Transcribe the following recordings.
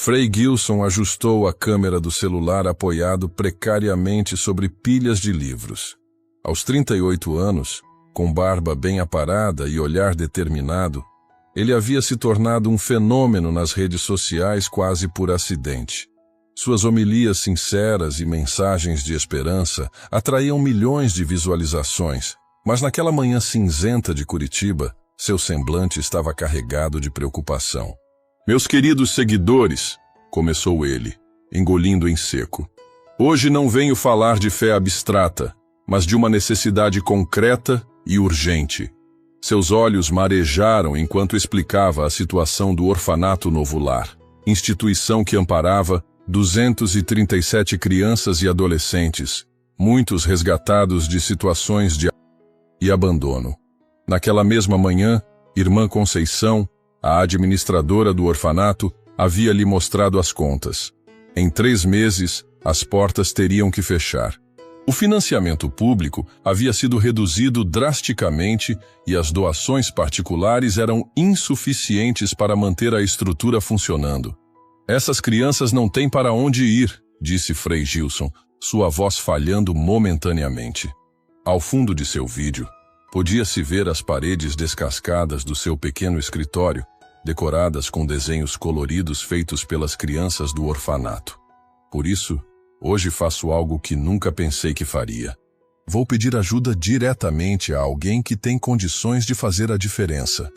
Frei Gilson ajustou a câmera do celular apoiado precariamente sobre pilhas de livros. Aos 38 anos, com barba bem aparada e olhar determinado, ele havia se tornado um fenômeno nas redes sociais quase por acidente. Suas homilias sinceras e mensagens de esperança atraíam milhões de visualizações, mas naquela manhã cinzenta de Curitiba, seu semblante estava carregado de preocupação. "Meus queridos seguidores", começou ele, engolindo em seco. "Hoje não venho falar de fé abstrata, mas de uma necessidade concreta e urgente." Seus olhos marejaram enquanto explicava a situação do Orfanato Novo Lar, instituição que amparava 237 crianças e adolescentes, muitos resgatados de situações de e abandono. Naquela mesma manhã, Irmã Conceição, a administradora do orfanato, havia lhe mostrado as contas. Em 3 meses, as portas teriam que fechar. O financiamento público havia sido reduzido drasticamente e as doações particulares eram insuficientes para manter a estrutura funcionando. "Essas crianças não têm para onde ir", disse Frei Gilson, sua voz falhando momentaneamente. Ao fundo de seu vídeo, podia-se ver as paredes descascadas do seu pequeno escritório, decoradas com desenhos coloridos feitos pelas crianças do orfanato. "Por isso, hoje faço algo que nunca pensei que faria. Vou pedir ajuda diretamente a alguém que tem condições de fazer a diferença."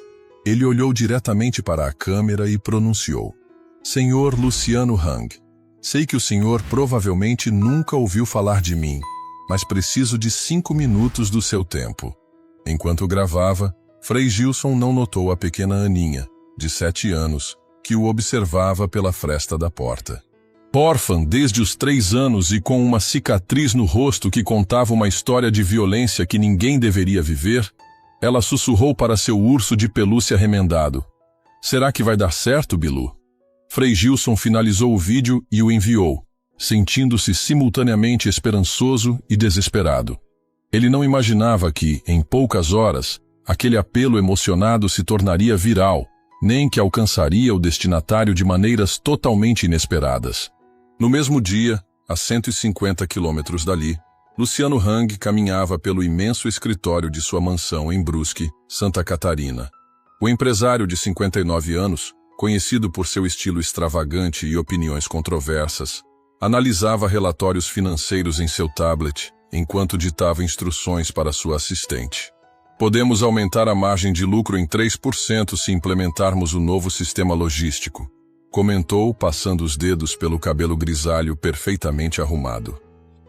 Ele olhou diretamente para a câmera e pronunciou: "Senhor Luciano Hang, sei que o senhor provavelmente nunca ouviu falar de mim, mas preciso de 5 minutos do seu tempo." Enquanto gravava, Frei Gilson não notou a pequena Aninha, de 7 anos, que o observava pela fresta da porta. Órfã desde os 3 anos e com uma cicatriz no rosto que contava uma história de violência que ninguém deveria viver, ela sussurrou para seu urso de pelúcia remendado: "Será que vai dar certo, Bilu?" Frei Gilson finalizou o vídeo e o enviou, sentindo-se simultaneamente esperançoso e desesperado. Ele não imaginava que, em poucas horas, aquele apelo emocionado se tornaria viral, nem que alcançaria o destinatário de maneiras totalmente inesperadas. No mesmo dia, a 150 quilômetros dali, Luciano Hang caminhava pelo imenso escritório de sua mansão em Brusque, Santa Catarina. O empresário de 59 anos, conhecido por seu estilo extravagante e opiniões controversas, analisava relatórios financeiros em seu tablet, enquanto ditava instruções para sua assistente. "Podemos aumentar a margem de lucro em 3% se implementarmos o novo sistema logístico", comentou, passando os dedos pelo cabelo grisalho perfeitamente arrumado.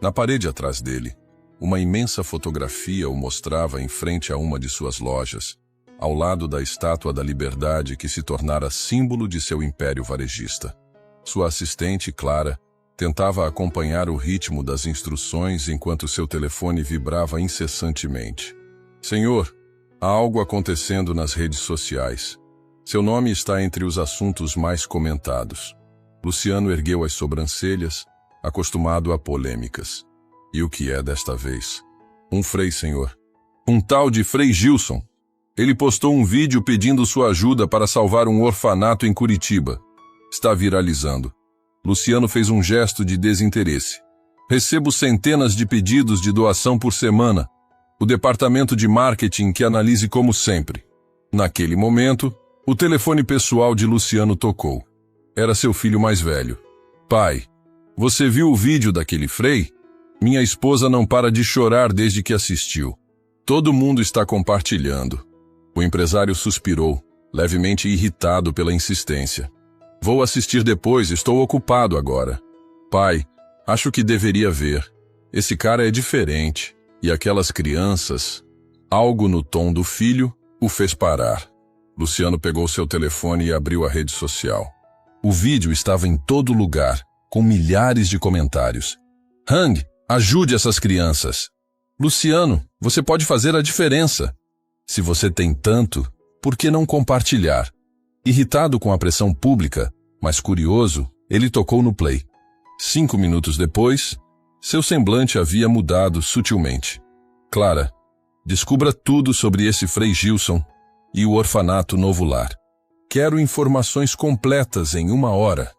Na parede atrás dele, uma imensa fotografia o mostrava em frente a uma de suas lojas, ao lado da Estátua da Liberdade que se tornara símbolo de seu império varejista. Sua assistente, Clara, tentava acompanhar o ritmo das instruções enquanto seu telefone vibrava incessantemente. "Senhor, há algo acontecendo nas redes sociais. Seu nome está entre os assuntos mais comentados." Luciano ergueu as sobrancelhas, acostumado a polêmicas. "E o que é desta vez?" "Um frei, senhor. Um tal de Frei Gilson. Ele postou um vídeo pedindo sua ajuda para salvar um orfanato em Curitiba. Está viralizando." Luciano fez um gesto de desinteresse. "Recebo centenas de pedidos de doação por semana. O departamento de marketing que analise como sempre." Naquele momento, o telefone pessoal de Luciano tocou. Era seu filho mais velho. "Pai, você viu o vídeo daquele frei? Minha esposa não para de chorar desde que assistiu. Todo mundo está compartilhando." O empresário suspirou, levemente irritado pela insistência. "Vou assistir depois, estou ocupado agora." "Pai, acho que deveria ver. Esse cara é diferente. E aquelas crianças..." Algo no tom do filho o fez parar. Luciano pegou seu telefone e abriu a rede social. O vídeo estava em todo lugar, com milhares de comentários. "Hang, ajude essas crianças." "Luciano, você pode fazer a diferença." "Se você tem tanto, por que não compartilhar?" Irritado com a pressão pública, mas curioso, ele tocou no play. 5 minutos depois, seu semblante havia mudado sutilmente. "Clara, descubra tudo sobre esse Frei Gilson e o Orfanato Novo Lar. Quero informações completas em 1 hora."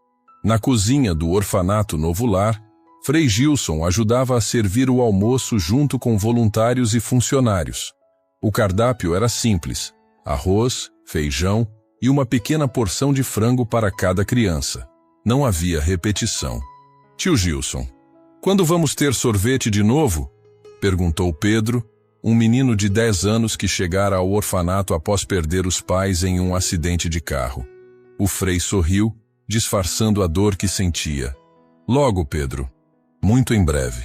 Na cozinha do orfanato Novo Lar, Frei Gilson ajudava a servir o almoço junto com voluntários e funcionários. O cardápio era simples: arroz, feijão e uma pequena porção de frango para cada criança. Não havia repetição. Tio Gilson, quando vamos ter sorvete de novo? Perguntou Pedro, um menino de 10 anos que chegara ao orfanato após perder os pais em um acidente de carro. O Frei sorriu, disfarçando a dor que sentia. Logo, Pedro. Muito em breve.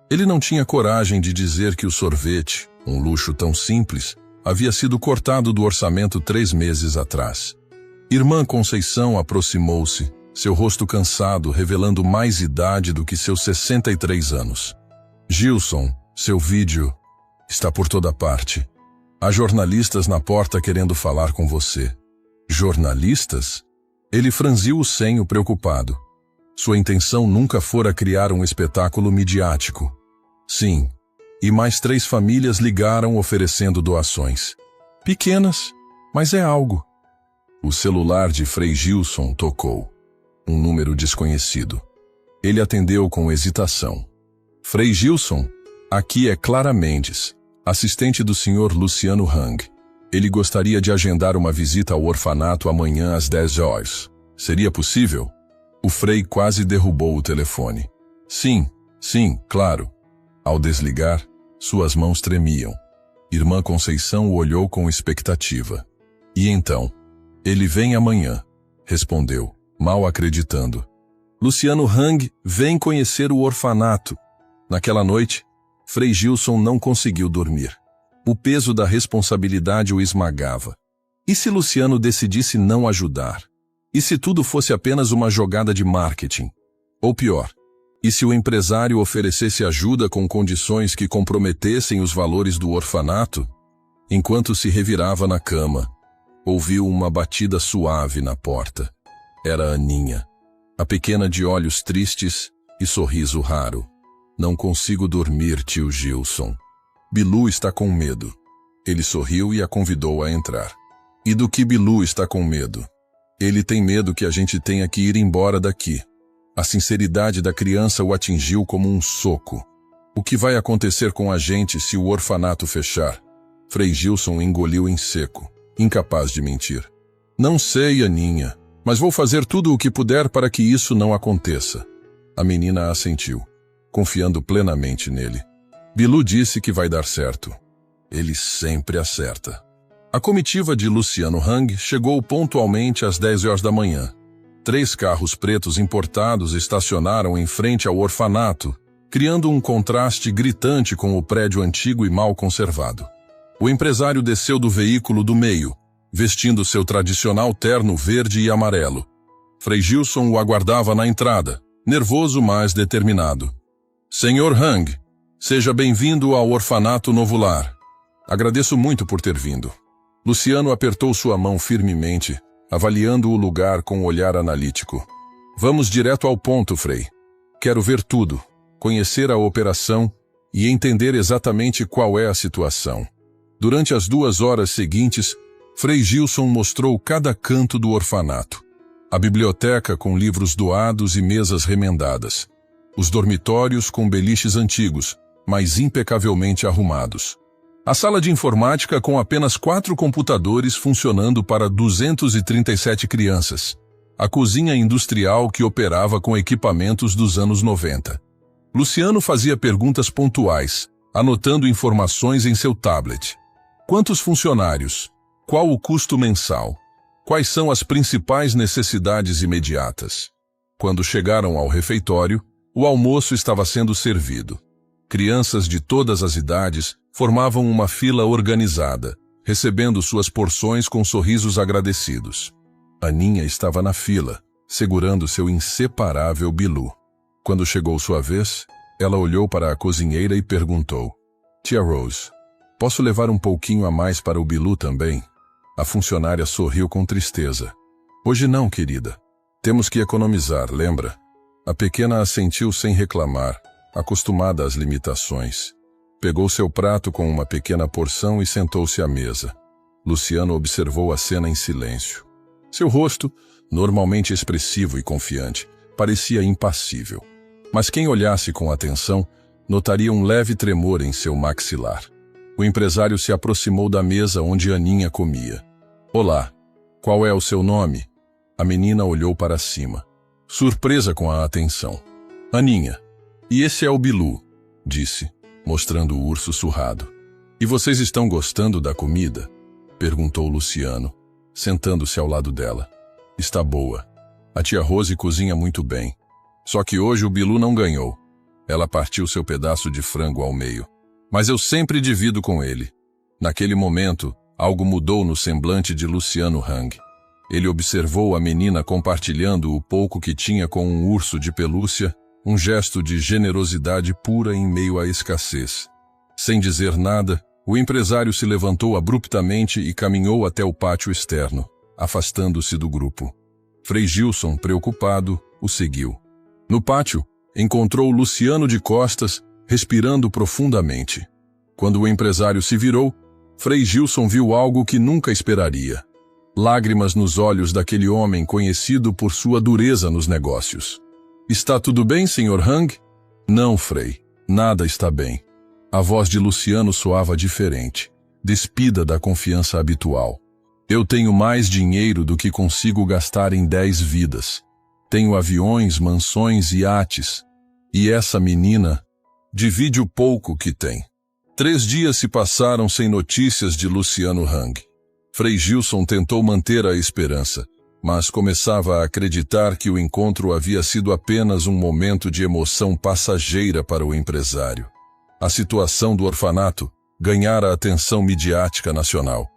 Ele não tinha coragem de dizer que o sorvete, um luxo tão simples, havia sido cortado do orçamento 3 meses atrás. Irmã Conceição aproximou-se, seu rosto cansado, revelando mais idade do que seus 63 anos. Gilson, seu vídeo está por toda parte. Há jornalistas na porta querendo falar com você. Jornalistas? Ele franziu o senho preocupado. Sua intenção nunca fora criar um espetáculo midiático. Sim, e mais 3 famílias ligaram oferecendo doações. Pequenas, mas é algo. O celular de Frei Gilson tocou. Um número desconhecido. Ele atendeu com hesitação. Frei Gilson, aqui é Clara Mendes, assistente do Sr. Luciano Hang. Ele gostaria de agendar uma visita ao orfanato amanhã às 10 horas. Seria possível? O Frei quase derrubou o telefone. Sim, claro. Ao desligar, suas mãos tremiam. Irmã Conceição o olhou com expectativa. E então? Ele vem amanhã, respondeu, mal acreditando. Luciano Hang vem conhecer o orfanato. Naquela noite, Frei Gilson não conseguiu dormir. O peso da responsabilidade o esmagava. E se Luciano decidisse não ajudar? E se tudo fosse apenas uma jogada de marketing? Ou pior, e se o empresário oferecesse ajuda com condições que comprometessem os valores do orfanato? Enquanto se revirava na cama, ouviu uma batida suave na porta. Era Aninha, a pequena de olhos tristes e sorriso raro. Não consigo dormir, tio Gilson. Bilu está com medo. Ele sorriu e a convidou a entrar. E do que Bilu está com medo? Ele tem medo que a gente tenha que ir embora daqui. A sinceridade da criança o atingiu como um soco. O que vai acontecer com a gente se o orfanato fechar? Frei Gilson engoliu em seco, incapaz de mentir. Não sei, Aninha, mas vou fazer tudo o que puder para que isso não aconteça. A menina assentiu, confiando plenamente nele. Bilu disse que vai dar certo. Ele sempre acerta. A comitiva de Luciano Hang chegou pontualmente às 10 horas da manhã. 3 carros pretos importados estacionaram em frente ao orfanato, criando um contraste gritante com o prédio antigo e mal conservado. O empresário desceu do veículo do meio, vestindo seu tradicional terno verde e amarelo. Frei Gilson o aguardava na entrada, nervoso mas determinado. Senhor Hang, seja bem-vindo ao orfanato Novo Lar. Agradeço muito por ter vindo. Luciano apertou sua mão firmemente, avaliando o lugar com um olhar analítico. Vamos direto ao ponto, Frei. Quero ver tudo, conhecer a operação e entender exatamente qual é a situação. Durante as 2 horas seguintes, Frei Gilson mostrou cada canto do orfanato. A biblioteca com livros doados e mesas remendadas. Os dormitórios com beliches antigos, mas impecavelmente arrumados. A sala de informática com apenas 4 computadores funcionando para 237 crianças. A cozinha industrial que operava com equipamentos dos anos 90. Luciano fazia perguntas pontuais, anotando informações em seu tablet. Quantos funcionários? Qual o custo mensal? Quais são as principais necessidades imediatas? Quando chegaram ao refeitório, o almoço estava sendo servido. Crianças de todas as idades formavam uma fila organizada, recebendo suas porções com sorrisos agradecidos. Aninha estava na fila, segurando seu inseparável Bilu. Quando chegou sua vez, ela olhou para a cozinheira e perguntou: Tia Rose, posso levar um pouquinho a mais para o Bilu também? A funcionária sorriu com tristeza. Hoje não, querida. Temos que economizar, lembra? A pequena assentiu sem reclamar, acostumada às limitações. Pegou seu prato com uma pequena porção e sentou-se à mesa. Luciano observou a cena em silêncio. Seu rosto, normalmente expressivo e confiante, parecia impassível. Mas quem olhasse com atenção notaria um leve tremor em seu maxilar. O empresário se aproximou da mesa onde Aninha comia. Olá, qual é o seu nome? A menina olhou para cima, surpresa com a atenção. Aninha, e esse é o Bilu, disse, mostrando o urso surrado. E vocês estão gostando da comida? Perguntou Luciano, sentando-se ao lado dela. Está boa. A tia Rose cozinha muito bem. Só que hoje o Bilu não ganhou. Ela partiu seu pedaço de frango ao meio. Mas eu sempre divido com ele. Naquele momento, algo mudou no semblante de Luciano Hang. Ele observou a menina compartilhando o pouco que tinha com um urso de pelúcia, um gesto de generosidade pura em meio à escassez. Sem dizer nada, o empresário se levantou abruptamente e caminhou até o pátio externo, afastando-se do grupo. Frei Gilson, preocupado, o seguiu. No pátio, encontrou Luciano de costas, respirando profundamente. Quando o empresário se virou, Frei Gilson viu algo que nunca esperaria. Lágrimas nos olhos daquele homem conhecido por sua dureza nos negócios. Está tudo bem, Sr. Hang? Não, Frei, nada está bem. A voz de Luciano soava diferente, despida da confiança habitual. Eu tenho mais dinheiro do que consigo gastar em 10 vidas. Tenho aviões, mansões e iates. E essa menina divide o pouco que tem. 3 dias se passaram sem notícias de Luciano Hang. Frei Gilson tentou manter a esperança, mas começava a acreditar que o encontro havia sido apenas um momento de emoção passageira para o empresário. A situação do orfanato ganhara a atenção midiática nacional.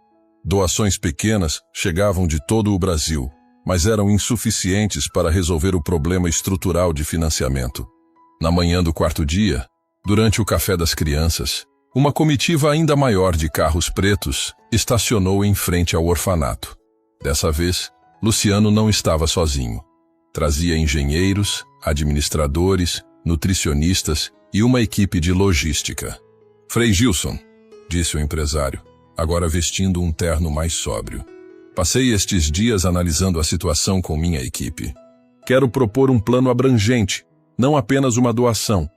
Doações pequenas chegavam de todo o Brasil, mas eram insuficientes para resolver o problema estrutural de financiamento. Na manhã do 4º dia, durante o café das crianças, uma comitiva ainda maior de carros pretos estacionou em frente ao orfanato. Dessa vez, Luciano não estava sozinho. Trazia engenheiros, administradores, nutricionistas e uma equipe de logística. Frei Gilson, disse o empresário, agora vestindo um terno mais sóbrio. Passei estes dias analisando a situação com minha equipe. Quero propor um plano abrangente, não apenas uma doação.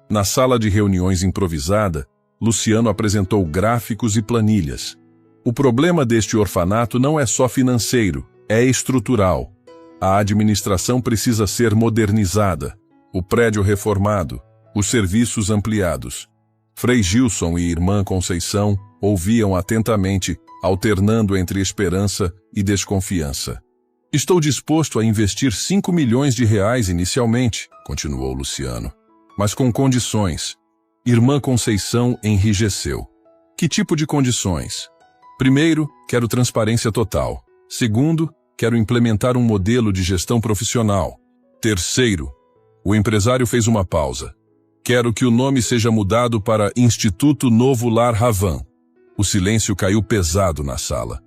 Na sala de reuniões improvisada, Luciano apresentou gráficos e planilhas. O problema deste orfanato não é só financeiro, é estrutural. A administração precisa ser modernizada, o prédio reformado, os serviços ampliados. Frei Gilson e irmã Conceição ouviam atentamente, alternando entre esperança e desconfiança. Estou disposto a investir 5 milhões de reais inicialmente, continuou Luciano, mas com condições. Irmã Conceição enrijeceu. Que tipo de condições? Primeiro, quero transparência total. Segundo, quero implementar um modelo de gestão profissional. Terceiro, o empresário fez uma pausa. Quero que o nome seja mudado para Instituto Novo Lar Ravan. O silêncio caiu pesado na sala.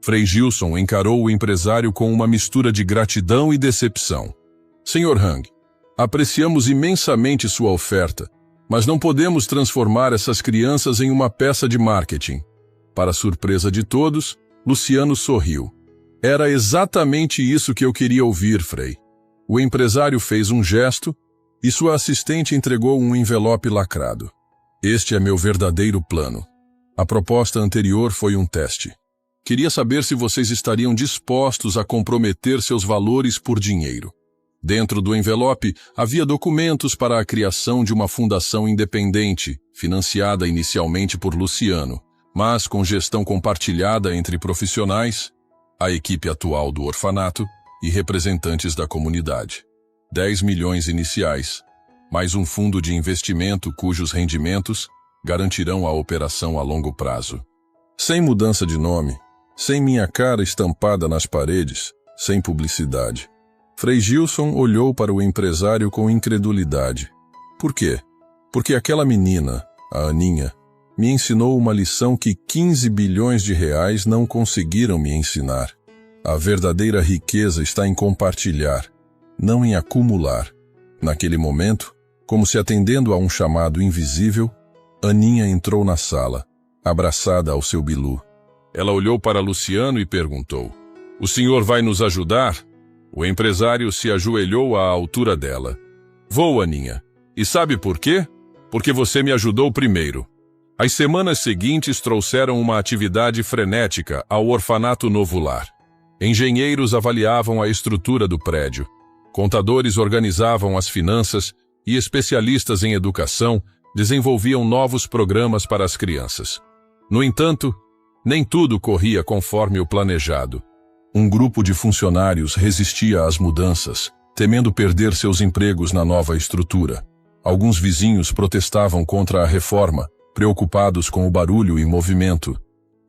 Frei Gilson encarou o empresário com uma mistura de gratidão e decepção. Sr. Hang, apreciamos imensamente sua oferta, mas não podemos transformar essas crianças em uma peça de marketing. Para surpresa de todos, Luciano sorriu. Era exatamente isso que eu queria ouvir, Frei. O empresário fez um gesto e sua assistente entregou um envelope lacrado. Este é meu verdadeiro plano. A proposta anterior foi um teste. Queria saber se vocês estariam dispostos a comprometer seus valores por dinheiro. Dentro do envelope havia documentos para a criação de uma fundação independente, financiada inicialmente por Luciano, mas com gestão compartilhada entre profissionais, a equipe atual do orfanato e representantes da comunidade. 10 milhões iniciais, mais um fundo de investimento cujos rendimentos garantirão a operação a longo prazo. Sem mudança de nome, sem minha cara estampada nas paredes, sem publicidade. Frei Gilson olhou para o empresário com incredulidade. Por quê? Porque aquela menina, a Aninha, me ensinou uma lição que 15 bilhões de reais não conseguiram me ensinar. A verdadeira riqueza está em compartilhar, não em acumular. Naquele momento, como se atendendo a um chamado invisível, Aninha entrou na sala, abraçada ao seu Bilu. Ela olhou para Luciano e perguntou, "O senhor vai nos ajudar?" O empresário se ajoelhou à altura dela. Vou, Aninha. E sabe por quê? Porque você me ajudou primeiro. As semanas seguintes trouxeram uma atividade frenética ao orfanato Novo Lar. Engenheiros avaliavam a estrutura do prédio. Contadores organizavam as finanças e especialistas em educação desenvolviam novos programas para as crianças. No entanto, nem tudo corria conforme o planejado. Um grupo de funcionários resistia às mudanças, temendo perder seus empregos na nova estrutura. Alguns vizinhos protestavam contra a reforma, preocupados com o barulho e movimento.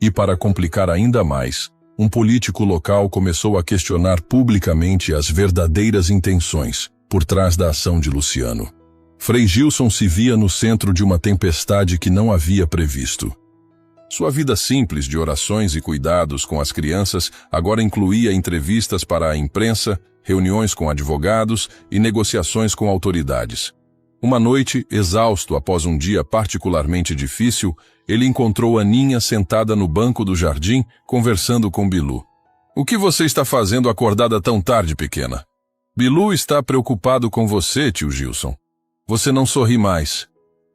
E para complicar ainda mais, um político local começou a questionar publicamente as verdadeiras intenções por trás da ação de Luciano. Frei Gilson se via no centro de uma tempestade que não havia previsto. Sua vida simples de orações e cuidados com as crianças agora incluía entrevistas para a imprensa, reuniões com advogados e negociações com autoridades. Uma noite, exausto após um dia particularmente difícil, ele encontrou Aninha sentada no banco do jardim, conversando com Bilu. O que você está fazendo acordada tão tarde, pequena? Bilu está preocupado com você, tio Gilson. Você não sorri mais.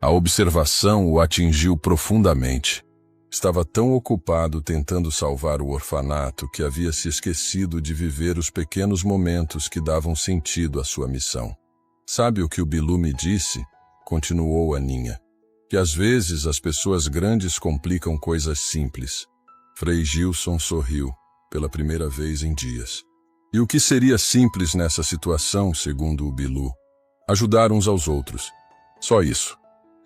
A observação o atingiu profundamente. Estava tão ocupado tentando salvar o orfanato que havia se esquecido de viver os pequenos momentos que davam sentido à sua missão. Sabe o que o Bilu me disse? Continuou Aninha. Que às vezes as pessoas grandes complicam coisas simples. Frei Gilson sorriu, pela primeira vez em dias. E o que seria simples nessa situação, segundo o Bilu? Ajudar uns aos outros. Só isso.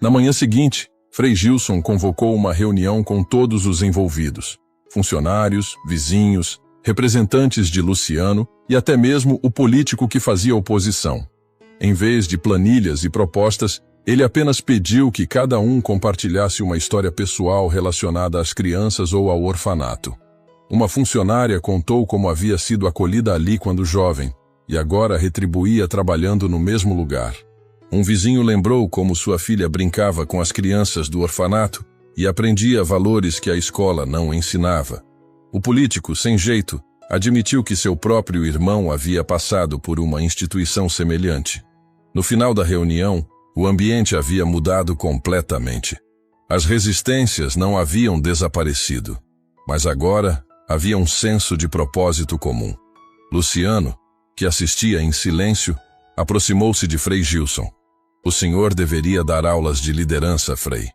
Na manhã seguinte, Frei Gilson convocou uma reunião com todos os envolvidos, funcionários, vizinhos, representantes de Luciano e até mesmo o político que fazia oposição. Em vez de planilhas e propostas, ele apenas pediu que cada um compartilhasse uma história pessoal relacionada às crianças ou ao orfanato. Uma funcionária contou como havia sido acolhida ali quando jovem e agora retribuía trabalhando no mesmo lugar. Um vizinho lembrou como sua filha brincava com as crianças do orfanato e aprendia valores que a escola não ensinava. O político, sem jeito, admitiu que seu próprio irmão havia passado por uma instituição semelhante. No final da reunião, o ambiente havia mudado completamente. As resistências não haviam desaparecido, mas agora havia um senso de propósito comum. Luciano, que assistia em silêncio, aproximou-se de Frei Gilson. O senhor deveria dar aulas de liderança, Frei.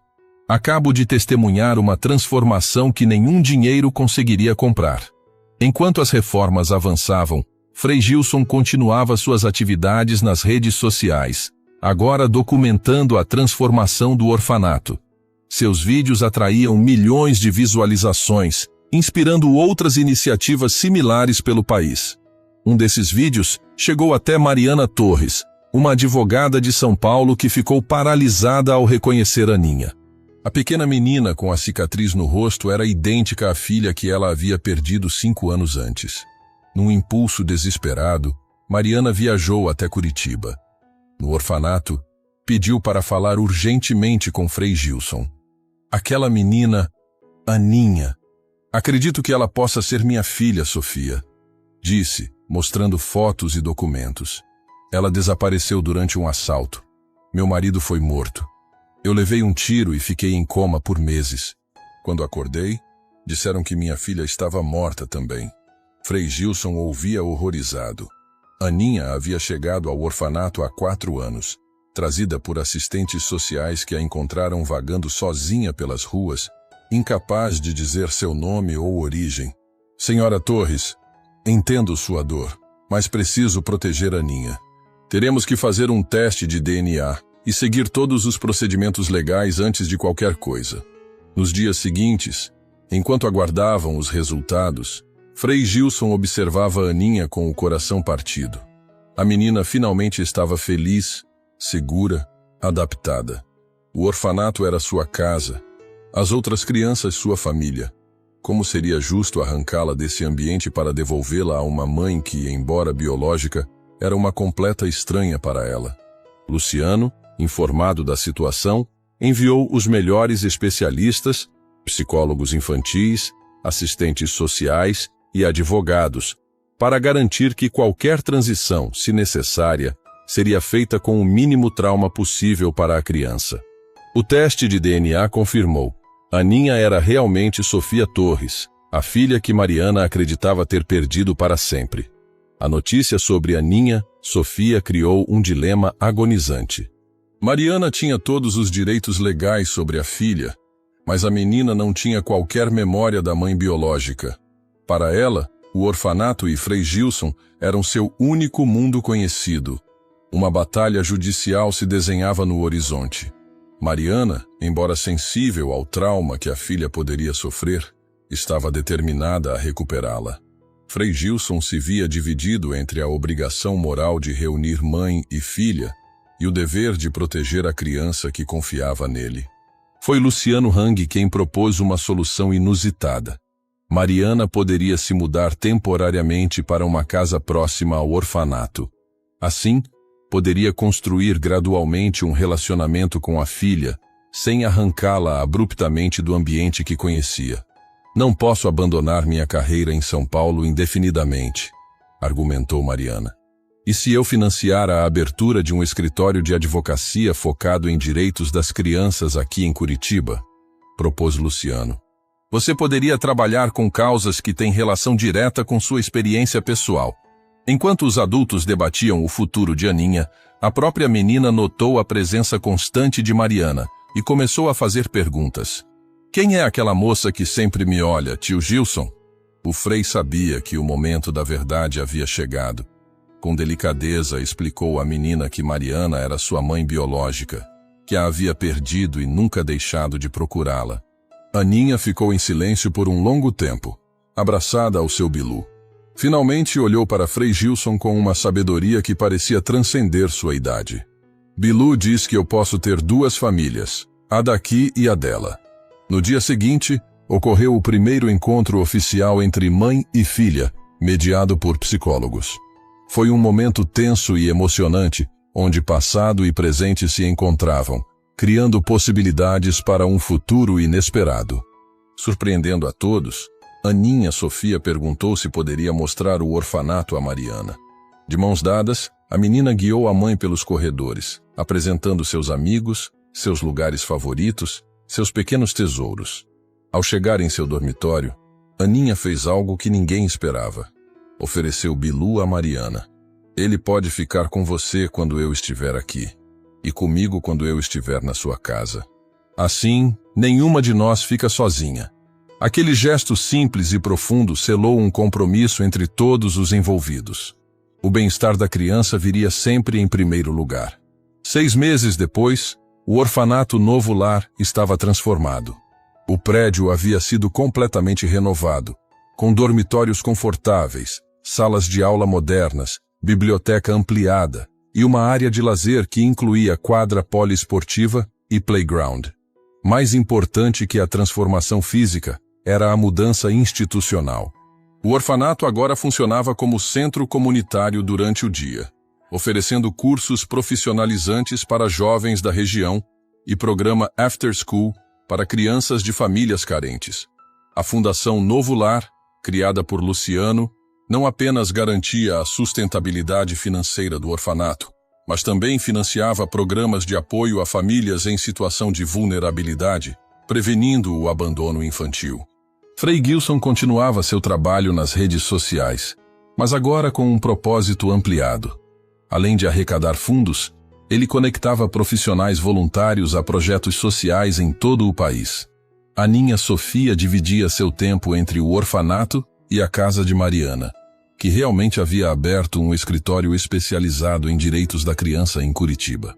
Acabo de testemunhar uma transformação que nenhum dinheiro conseguiria comprar. Enquanto as reformas avançavam, Frei Gilson continuava suas atividades nas redes sociais, agora documentando a transformação do orfanato. Seus vídeos atraíam milhões de visualizações, inspirando outras iniciativas similares pelo país. Um desses vídeos chegou até Mariana Torres, uma advogada de São Paulo que ficou paralisada ao reconhecer Aninha. A pequena menina com a cicatriz no rosto era idêntica à filha que ela havia perdido 5 anos antes. Num impulso desesperado, Mariana viajou até Curitiba. No orfanato, pediu para falar urgentemente com Frei Gilson. Aquela menina, Aninha. Acredito que ela possa ser minha filha, Sofia, disse, mostrando fotos e documentos. Ela desapareceu durante um assalto. Meu marido foi morto. Eu levei um tiro e fiquei em coma por meses. Quando acordei, disseram que minha filha estava morta também. Frei Gilson ouvia horrorizado. Aninha havia chegado ao orfanato há 4 anos, trazida por assistentes sociais que a encontraram vagando sozinha pelas ruas, incapaz de dizer seu nome ou origem. Senhora Torres, entendo sua dor, mas preciso proteger Aninha. Teremos que fazer um teste de DNA e seguir todos os procedimentos legais antes de qualquer coisa. Nos dias seguintes, enquanto aguardavam os resultados, Frei Gilson observava Aninha com o coração partido. A menina finalmente estava feliz, segura, adaptada. O orfanato era sua casa, as outras crianças sua família. Como seria justo arrancá-la desse ambiente para devolvê-la a uma mãe que, embora biológica, era uma completa estranha para ela. Luciano, informado da situação, enviou os melhores especialistas, psicólogos infantis, assistentes sociais e advogados, para garantir que qualquer transição, se necessária, seria feita com o mínimo trauma possível para a criança. O teste de DNA confirmou: Aninha era realmente Sofia Torres, a filha que Mariana acreditava ter perdido para sempre. A notícia sobre Aninha, Sofia criou um dilema agonizante. Mariana tinha todos os direitos legais sobre a filha, mas a menina não tinha qualquer memória da mãe biológica. Para ela, o orfanato e Frei Gilson eram seu único mundo conhecido. Uma batalha judicial se desenhava no horizonte. Mariana, embora sensível ao trauma que a filha poderia sofrer, estava determinada a recuperá-la. Frei Gilson se via dividido entre a obrigação moral de reunir mãe e filha e o dever de proteger a criança que confiava nele. Foi Luciano Hang quem propôs uma solução inusitada. Mariana poderia se mudar temporariamente para uma casa próxima ao orfanato. Assim, poderia construir gradualmente um relacionamento com a filha, sem arrancá-la abruptamente do ambiente que conhecia. Não posso abandonar minha carreira em São Paulo indefinidamente, argumentou Mariana. E se eu financiar a abertura de um escritório de advocacia focado em direitos das crianças aqui em Curitiba? Propôs Luciano. Você poderia trabalhar com causas que têm relação direta com sua experiência pessoal. Enquanto os adultos debatiam o futuro de Aninha, a própria menina notou a presença constante de Mariana e começou a fazer perguntas. Quem é aquela moça que sempre me olha, tio Gilson? O Frei sabia que o momento da verdade havia chegado. Com delicadeza explicou à menina que Mariana era sua mãe biológica, que a havia perdido e nunca deixado de procurá-la. Aninha ficou em silêncio por um longo tempo, abraçada ao seu Bilu. Finalmente olhou para Frei Gilson com uma sabedoria que parecia transcender sua idade. Bilu diz que eu posso ter duas famílias, a daqui e a dela. No dia seguinte, ocorreu o primeiro encontro oficial entre mãe e filha, mediado por psicólogos. Foi um momento tenso e emocionante, onde passado e presente se encontravam, criando possibilidades para um futuro inesperado. Surpreendendo a todos, Aninha Sofia perguntou se poderia mostrar o orfanato a Mariana. De mãos dadas, a menina guiou a mãe pelos corredores, apresentando seus amigos, seus lugares favoritos, seus pequenos tesouros. Ao chegar em seu dormitório, Aninha fez algo que ninguém esperava. Ofereceu Bilu a Mariana. Ele pode ficar com você quando eu estiver aqui, e comigo quando eu estiver na sua casa. Assim, nenhuma de nós fica sozinha. Aquele gesto simples e profundo selou um compromisso entre todos os envolvidos. O bem-estar da criança viria sempre em primeiro lugar. 6 meses depois, o orfanato Novo Lar estava transformado. O prédio havia sido completamente renovado, com dormitórios confortáveis, salas de aula modernas, biblioteca ampliada e uma área de lazer que incluía quadra poliesportiva e playground. Mais importante que a transformação física era a mudança institucional. O orfanato agora funcionava como centro comunitário durante o dia, oferecendo cursos profissionalizantes para jovens da região e programa After School para crianças de famílias carentes. A Fundação Novo Lar, criada por Luciano, não apenas garantia a sustentabilidade financeira do orfanato, mas também financiava programas de apoio a famílias em situação de vulnerabilidade, prevenindo o abandono infantil. Frei Gilson continuava seu trabalho nas redes sociais, mas agora com um propósito ampliado. Além de arrecadar fundos, ele conectava profissionais voluntários a projetos sociais em todo o país. Aninha Sofia dividia seu tempo entre o orfanato e a casa de Mariana, que realmente havia aberto um escritório especializado em direitos da criança em Curitiba.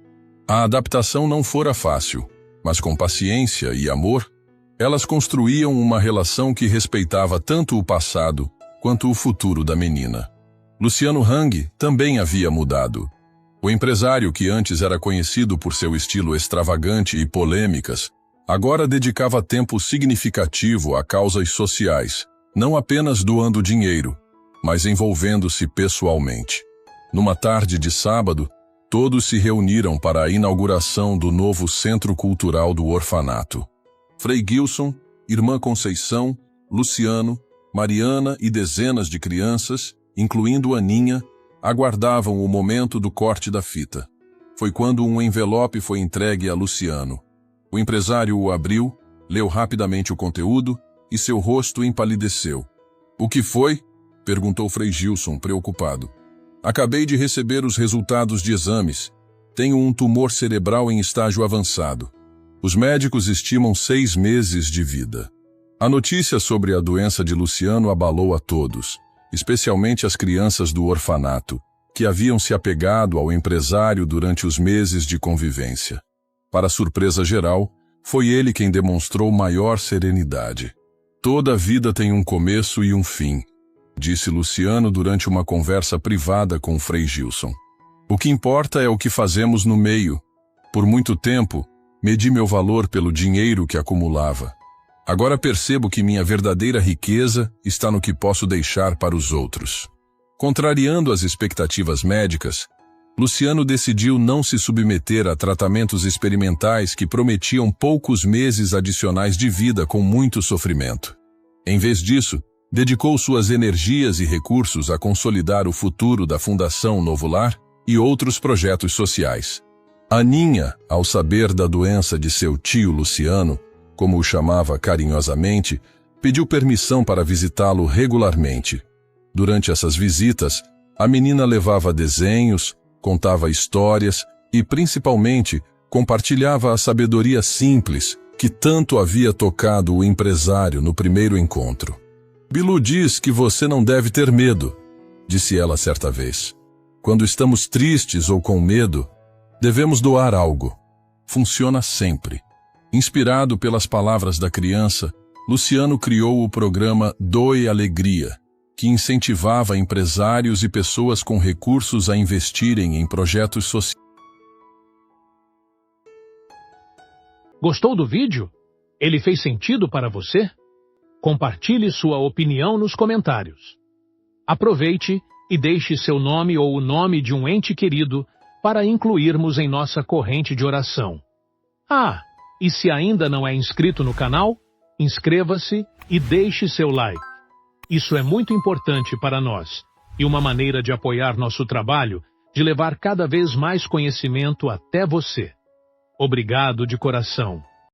A adaptação não fora fácil, mas com paciência e amor, elas construíam uma relação que respeitava tanto o passado quanto o futuro da menina. Luciano Hang também havia mudado. O empresário que antes era conhecido por seu estilo extravagante e polêmicas, agora dedicava tempo significativo a causas sociais, não apenas doando dinheiro, mas envolvendo-se pessoalmente. Numa tarde de sábado, todos se reuniram para a inauguração do novo Centro Cultural do Orfanato. Frei Gilson, Irmã Conceição, Luciano, Mariana e dezenas de crianças, incluindo Aninha, aguardavam o momento do corte da fita. Foi quando um envelope foi entregue a Luciano. O empresário o abriu, leu rapidamente o conteúdo e seu rosto empalideceu. "O que foi?" perguntou Frei Gilson, preocupado. "Acabei de receber os resultados de exames. Tenho um tumor cerebral em estágio avançado. Os médicos estimam 6 meses de vida." A notícia sobre a doença de Luciano abalou a todos, especialmente as crianças do orfanato, que haviam se apegado ao empresário durante os meses de convivência. Para surpresa geral, foi ele quem demonstrou maior serenidade. "Toda vida tem um começo e um fim", disse Luciano durante uma conversa privada com Frei Gilson. "O que importa é o que fazemos no meio. Por muito tempo, medi meu valor pelo dinheiro que acumulava. Agora percebo que minha verdadeira riqueza está no que posso deixar para os outros." Contrariando as expectativas médicas, Luciano decidiu não se submeter a tratamentos experimentais que prometiam poucos meses adicionais de vida com muito sofrimento. Em vez disso, dedicou suas energias e recursos a consolidar o futuro da Fundação Novo Lar e outros projetos sociais. Aninha, ao saber da doença de seu tio Luciano, como o chamava carinhosamente, pediu permissão para visitá-lo regularmente. Durante essas visitas, a menina levava desenhos, contava histórias e, principalmente, compartilhava a sabedoria simples que tanto havia tocado o empresário no primeiro encontro. "Bilu diz que você não deve ter medo", disse ela certa vez. "Quando estamos tristes ou com medo, devemos doar algo. Funciona sempre." Inspirado pelas palavras da criança, Luciano criou o programa Doe Alegria, que incentivava empresários e pessoas com recursos a investirem em projetos sociais. Gostou do vídeo? Ele fez sentido para você? Compartilhe sua opinião nos comentários. Aproveite e deixe seu nome ou o nome de um ente querido para incluirmos em nossa corrente de oração. E se ainda não é inscrito no canal, inscreva-se e deixe seu like. Isso é muito importante para nós e uma maneira de apoiar nosso trabalho de levar cada vez mais conhecimento até você. Obrigado de coração.